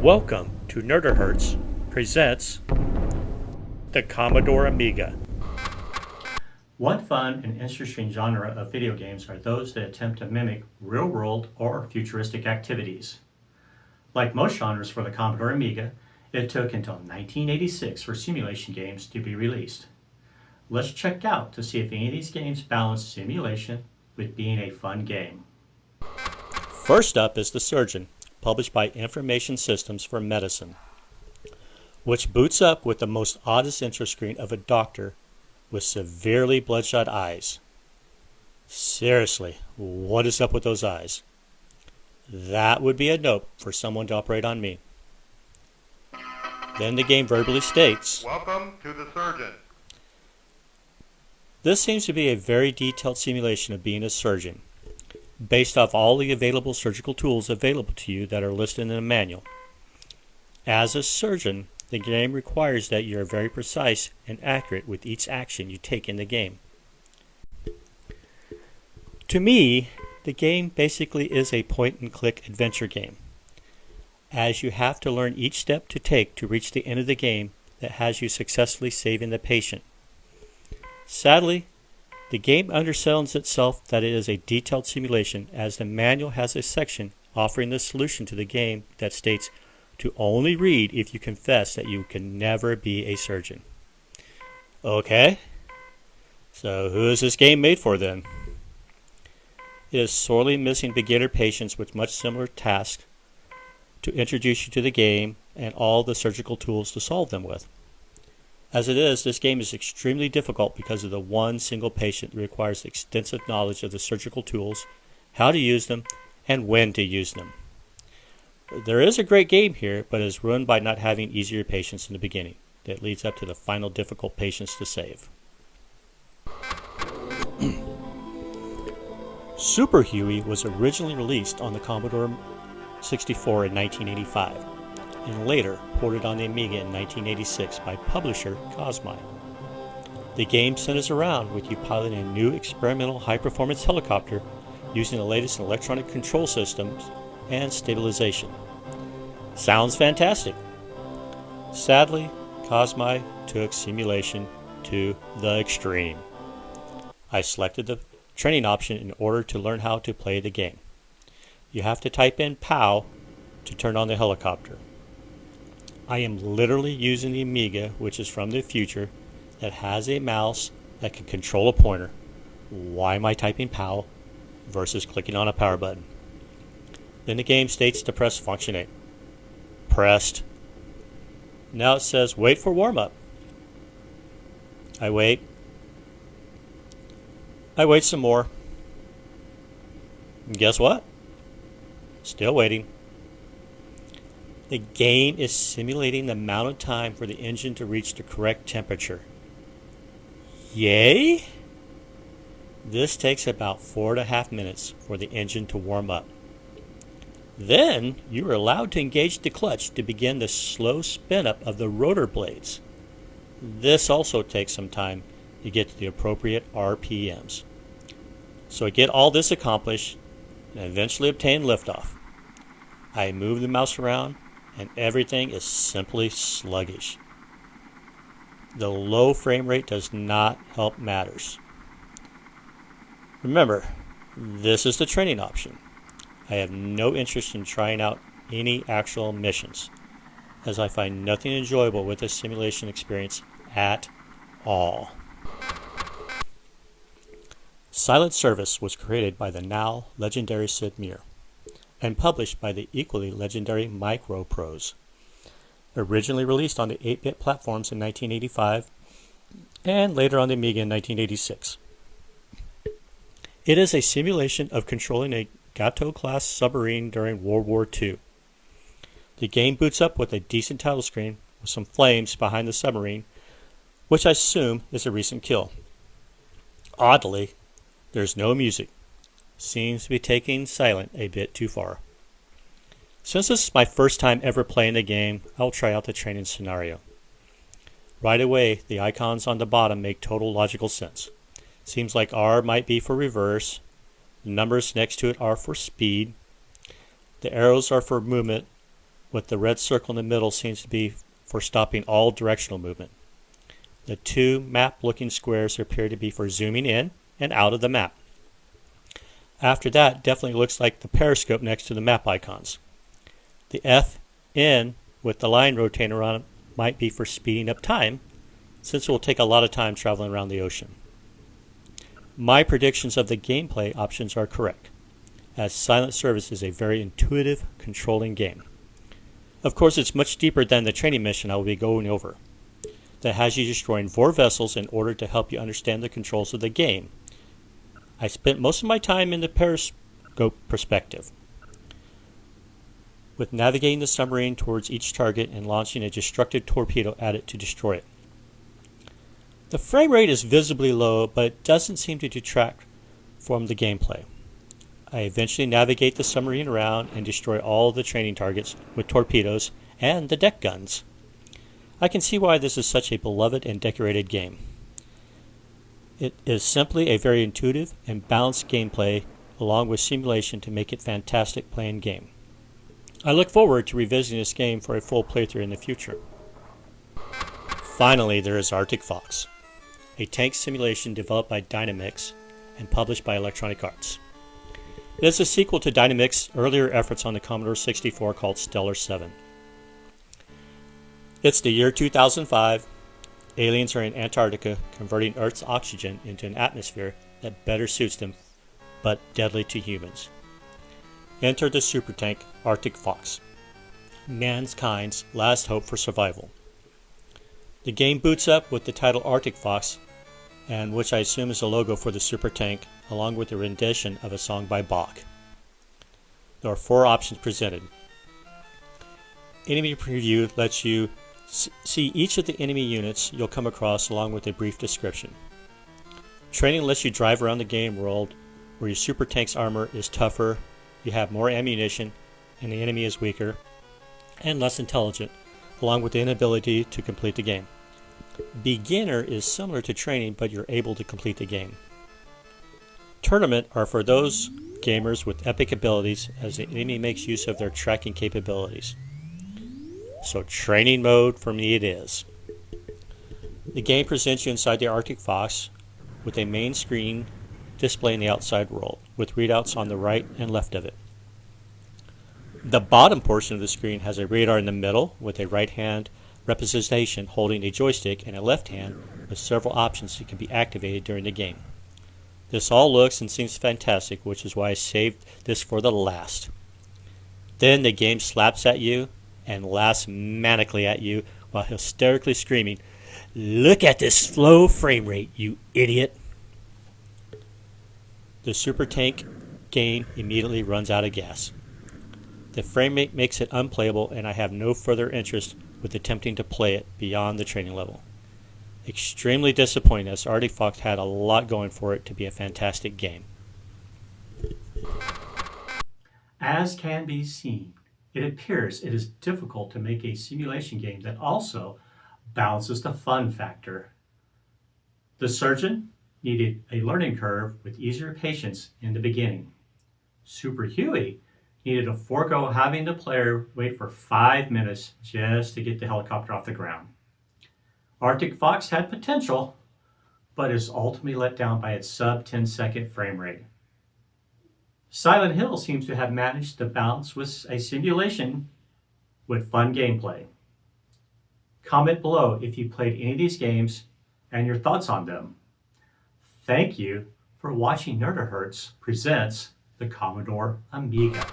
Welcome to Nerderhertz presents the Commodore Amiga. One fun and interesting genre of video games are those that attempt to mimic real-world or futuristic activities. Like most genres for the Commodore Amiga, it took until 1986 for simulation games to be released. Let's check out to see if any of these games balance simulation with being a fun game. First up is The Surgeon, published by Information Systems for Medicine, which boots up with the most oddest intro screen of a doctor with severely bloodshot eyes. Seriously, what is up with those eyes? That would be a note for someone to operate on me. Then the game verbally states, "Welcome to the surgeon." This seems to be a very detailed simulation of being a surgeon, based off all the available surgical tools available to you that are listed in the manual. As a surgeon, the game requires that you are very precise and accurate with each action you take in the game. To me, the game basically is a point-and-click adventure game, as you have to learn each step to take to reach the end of the game that has you successfully saving the patient. Sadly, the game undersells itself that it is a detailed simulation, as the manual has a section offering the solution to the game that states to only read if you confess that you can never be a surgeon. Okay, so who is this game made for then? It is sorely missing beginner patients with much similar tasks to introduce you to the game and all the surgical tools to solve them with. As it is, this game is extremely difficult because of the one single patient that requires extensive knowledge of the surgical tools, how to use them, and when to use them. There is a great game here, but it is ruined by not having easier patients in the beginning. That leads up to the final difficult patients to save. Super Huey was originally released on the Commodore 64 in 1985. And later ported on the Amiga in 1986 by publisher Cosmi. The game centers around with you piloting a new experimental high-performance helicopter using the latest in electronic control systems and stabilization. Sounds fantastic. Sadly, Cosmi took simulation to the extreme. I selected the training option in order to learn how to play the game. You have to type in POW to turn on the helicopter. I am literally using the Amiga, which is from the future, that has a mouse that can control a pointer. Why am I typing POW versus clicking on a power button? Then the game states to press function 8. Pressed. Now it says wait for warm-up. I wait. I wait some more. And guess what? Still waiting. The game is simulating the amount of time for the engine to reach the correct temperature. Yay? This takes about 4.5 minutes for the engine to warm up. Then you are allowed to engage the clutch to begin the slow spin up of the rotor blades. This also takes some time to get to the appropriate RPMs. So I get all this accomplished and eventually obtain liftoff. I move the mouse around and everything is simply sluggish. The low frame rate does not help matters. Remember, this is the training option. I have no interest in trying out any actual missions, as I find nothing enjoyable with this simulation experience at all. Silent Service was created by the now legendary Sid Meier and published by the equally legendary Microprose. Originally released on the 8-bit platforms in 1985 and later on the Amiga in 1986. It is a simulation of controlling a Gato-class submarine during World War II. The game boots up with a decent title screen with some flames behind the submarine, which I assume is a recent kill. Oddly, there's no music. Seems to be taking silent a bit too far. Since this is my first time ever playing the game, I'll try out the training scenario. Right away, the icons on the bottom make total logical sense. Seems like R might be for reverse, the numbers next to it are for speed, the arrows are for movement, with the red circle in the middle seems to be for stopping all directional movement. The two map-looking squares appear to be for zooming in and out of the map. After that, definitely looks like the periscope next to the map icons. The FN with the line rotating around it might be for speeding up time, since it will take a lot of time traveling around the ocean. My predictions of the gameplay options are correct, as Silent Service is a very intuitive, controlling game. Of course, it's much deeper than the training mission I will be going over, that has you destroying 4 vessels in order to help you understand the controls of the game. I spent most of my time in the periscope perspective, with navigating the submarine towards each target and launching a destructive torpedo at it to destroy it. The frame rate is visibly low, but it doesn't seem to detract from the gameplay. I eventually navigate the submarine around and destroy all the training targets with torpedoes and the deck guns. I can see why this is such a beloved and decorated game. It is simply a very intuitive and balanced gameplay along with simulation to make it a fantastic playing game. I look forward to revisiting this game for a full playthrough in the future. Finally, there is Arctic Fox, a tank simulation developed by Dynamix and published by Electronic Arts. It is a sequel to Dynamix's earlier efforts on the Commodore 64 called Stellar 7. It's the year 2005. Aliens are in Antarctica, converting Earth's oxygen into an atmosphere that better suits them, but deadly to humans. Enter the super tank Arctic Fox, mankind's last hope for survival. The game boots up with the title Arctic Fox, and which I assume is a logo for the super tank, along with a rendition of a song by Bach. There are 4 options presented. Enemy preview lets you see each of the enemy units you'll come across along with a brief description. Training lets you drive around the game world where your super tank's armor is tougher, you have more ammunition, and the enemy is weaker and less intelligent, along with the inability to complete the game. Beginner is similar to training, but you're able to complete the game. Tournament are for those gamers with epic abilities, as the enemy makes use of their tracking capabilities. So training mode for me it is. The game presents you inside the Arctic Fox with a main screen displaying the outside world, with readouts on the right and left of it. The bottom portion of the screen has a radar in the middle with a right hand representation holding a joystick and a left hand with several options that can be activated during the game. This all looks and seems fantastic, which is why I saved this for the last. Then the game slaps at you and laughs manically at you while hysterically screaming, "Look at this slow frame rate, you idiot!" The super tank game immediately runs out of gas. The frame rate makes it unplayable, and I have no further interest with attempting to play it beyond the training level. Extremely disappointing, as Arctic Fox had a lot going for it to be a fantastic game. As can be seen, it appears it is difficult to make a simulation game that also balances the fun factor. The surgeon needed a learning curve with easier patience in the beginning. Super Huey needed to forego having the player wait for 5 minutes just to get the helicopter off the ground. Arctic Fox had potential, but is ultimately let down by its sub-10-second frame rate. Silent Hill seems to have managed to balance with a simulation with fun gameplay. Comment below if you played any of these games and your thoughts on them. Thank you for watching Nerdahertz presents the Commodore Amiga.